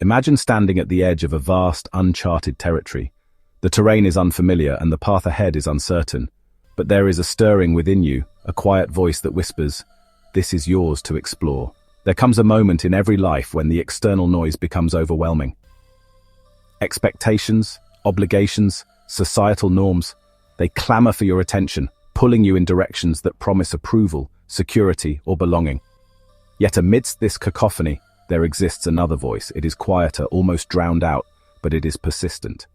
Imagine standing at the edge of a vast, uncharted territory. The terrain is unfamiliar and the path ahead is uncertain, but there is a stirring within you, a quiet voice that whispers, "This is yours to explore." There comes a moment in every life when the external noise becomes overwhelming. Expectations, obligations, societal norms, they clamor for your attention, pulling you in directions that promise approval, security, or belonging. Yet amidst this cacophony, there exists another voice. It is quieter, almost drowned out, but it is persistent.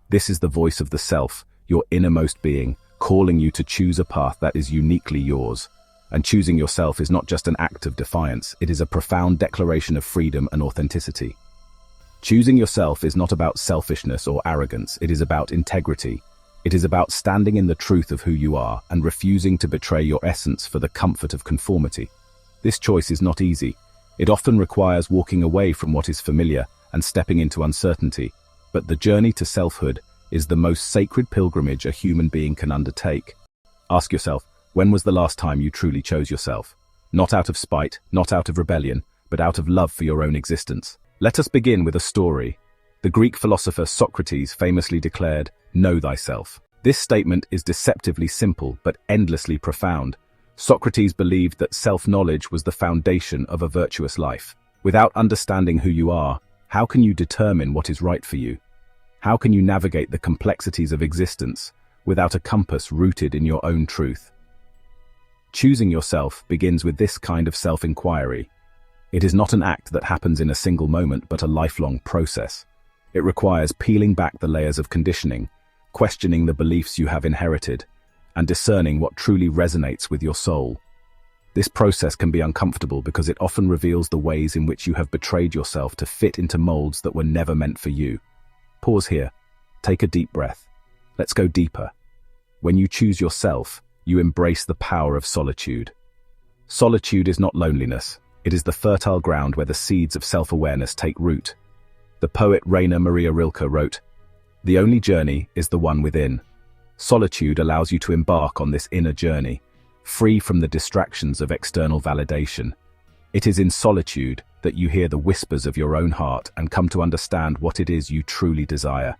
This is the voice of the self, your innermost being, calling you to choose a path that is uniquely yours. And choosing yourself is not just an act of defiance, it is a profound declaration of freedom and authenticity. Choosing yourself is not about selfishness or arrogance, it is about integrity. It is about standing in the truth of who you are and refusing to betray your essence for the comfort of conformity. This choice is not easy. It often requires walking away from what is familiar and stepping into uncertainty. But the journey to selfhood is the most sacred pilgrimage a human being can undertake. Ask yourself, when was the last time you truly chose yourself? Not out of spite, not out of rebellion, but out of love for your own existence. Let us begin with a story. The Greek philosopher Socrates famously declared, "Know thyself." This statement is deceptively simple but endlessly profound. Socrates believed that self-knowledge was the foundation of a virtuous life. Without understanding who you are, how can you determine what is right for you? How can you navigate the complexities of existence without a compass rooted in your own truth? Choosing yourself begins with this kind of self-inquiry. It is not an act that happens in a single moment, but a lifelong process. It requires peeling back the layers of conditioning, questioning the beliefs you have inherited, and discerning what truly resonates with your soul. This process can be uncomfortable because it often reveals the ways in which you have betrayed yourself to fit into molds that were never meant for you. Pause here. Take a deep breath. Let's go deeper. When you choose yourself, you embrace the power of solitude. Solitude is not loneliness. It is the fertile ground where the seeds of self-awareness take root. The poet Rainer Maria Rilke wrote, "The only journey is the one within." Solitude allows you to embark on this inner journey, free from the distractions of external validation. It is in solitude that you hear the whispers of your own heart and come to understand what it is you truly desire.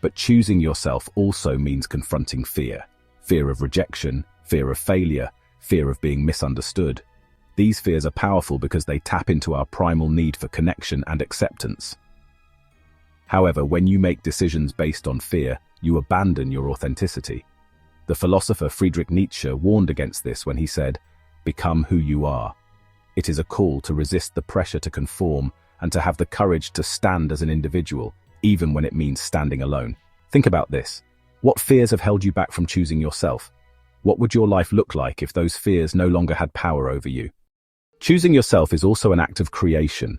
But choosing yourself also means confronting fear. Fear of rejection, fear of failure, fear of being misunderstood. These fears are powerful because they tap into our primal need for connection and acceptance. However, when you make decisions based on fear, you abandon your authenticity. The philosopher Friedrich Nietzsche warned against this when he said, "Become who you are." It is a call to resist the pressure to conform and to have the courage to stand as an individual, even when it means standing alone. Think about this. What fears have held you back from choosing yourself? What would your life look like if those fears no longer had power over you? Choosing yourself is also an act of creation.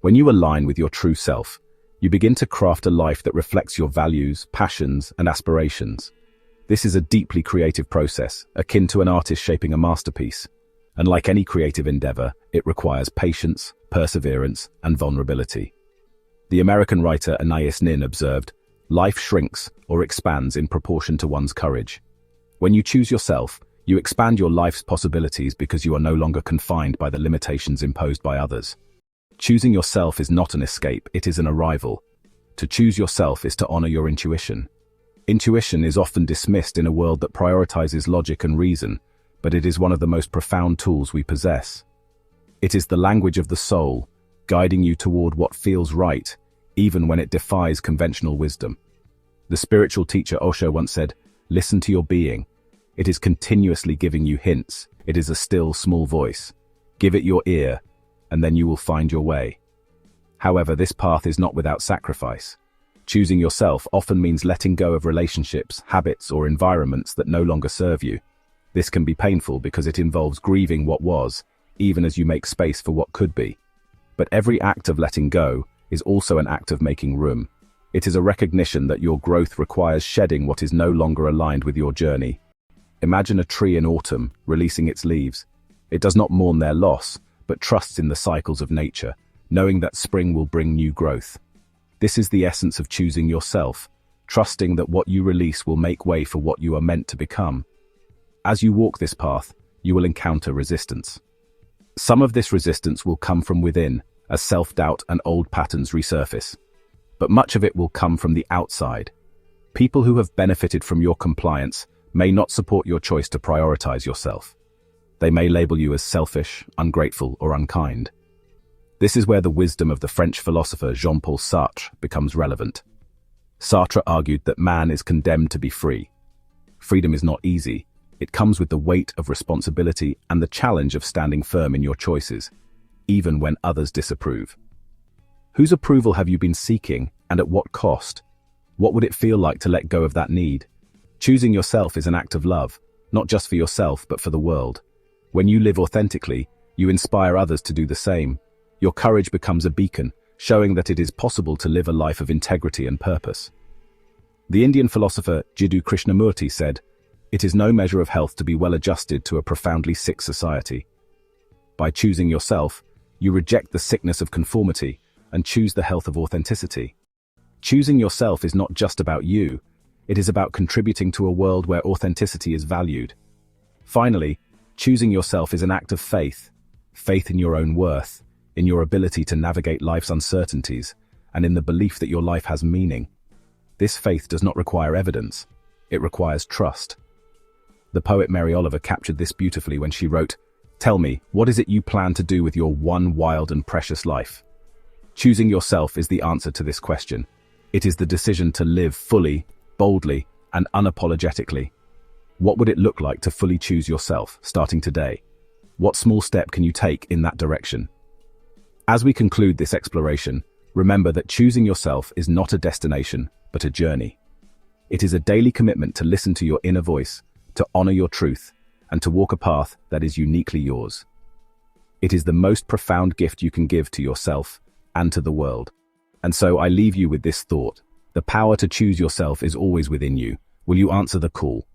When you align with your true self, you begin to craft a life that reflects your values, passions, and aspirations. This is a deeply creative process, akin to an artist shaping a masterpiece. And like any creative endeavor, it requires patience, perseverance, and vulnerability. The American writer Anais Nin observed, "Life shrinks or expands in proportion to one's courage." When you choose yourself, you expand your life's possibilities because you are no longer confined by the limitations imposed by others. Choosing yourself is not an escape, it is an arrival. To choose yourself is to honor your intuition. Intuition is often dismissed in a world that prioritizes logic and reason, but it is one of the most profound tools we possess. It is the language of the soul, guiding you toward what feels right, even when it defies conventional wisdom. The spiritual teacher Osho once said, "Listen to your being. It is continuously giving you hints. It is a still, small voice. Give it your ear, and then you will find your way." However, this path is not without sacrifice. Choosing yourself often means letting go of relationships, habits, or environments that no longer serve you. This can be painful because it involves grieving what was, even as you make space for what could be. But every act of letting go is also an act of making room. It is a recognition that your growth requires shedding what is no longer aligned with your journey. Imagine a tree in autumn, releasing its leaves. It does not mourn their loss, but trusts in the cycles of nature, knowing that spring will bring new growth. This is the essence of choosing yourself, trusting that what you release will make way for what you are meant to become. As you walk this path, you will encounter resistance. Some of this resistance will come from within, as self-doubt and old patterns resurface. But much of it will come from the outside. People who have benefited from your compliance may not support your choice to prioritize yourself. They may label you as selfish, ungrateful, or unkind. This is where the wisdom of the French philosopher Jean-Paul Sartre becomes relevant. Sartre argued that man is condemned to be free. Freedom is not easy. It comes with the weight of responsibility and the challenge of standing firm in your choices, even when others disapprove. Whose approval have you been seeking, and at what cost? What would it feel like to let go of that need? Choosing yourself is an act of love, not just for yourself but for the world. When you live authentically, you inspire others to do the same. Your courage becomes a beacon, showing that it is possible to live a life of integrity and purpose. The Indian philosopher Jiddu Krishnamurti said, "It is no measure of health to be well adjusted to a profoundly sick society." By choosing yourself, you reject the sickness of conformity and choose the health of authenticity. Choosing yourself is not just about you, it is about contributing to a world where authenticity is valued. Finally, choosing yourself is an act of faith. Faith in your own worth, in your ability to navigate life's uncertainties, and in the belief that your life has meaning. This faith does not require evidence, it requires trust. The poet Mary Oliver captured this beautifully when she wrote, "Tell me, what is it you plan to do with your one wild and precious life?" Choosing yourself is the answer to this question. It is the decision to live fully, boldly, and unapologetically. What would it look like to fully choose yourself, starting today? What small step can you take in that direction? As we conclude this exploration, remember that choosing yourself is not a destination, but a journey. It is a daily commitment to listen to your inner voice, to honor your truth, and to walk a path that is uniquely yours. It is the most profound gift you can give to yourself and to the world. And so I leave you with this thought. The power to choose yourself is always within you. Will you answer the call?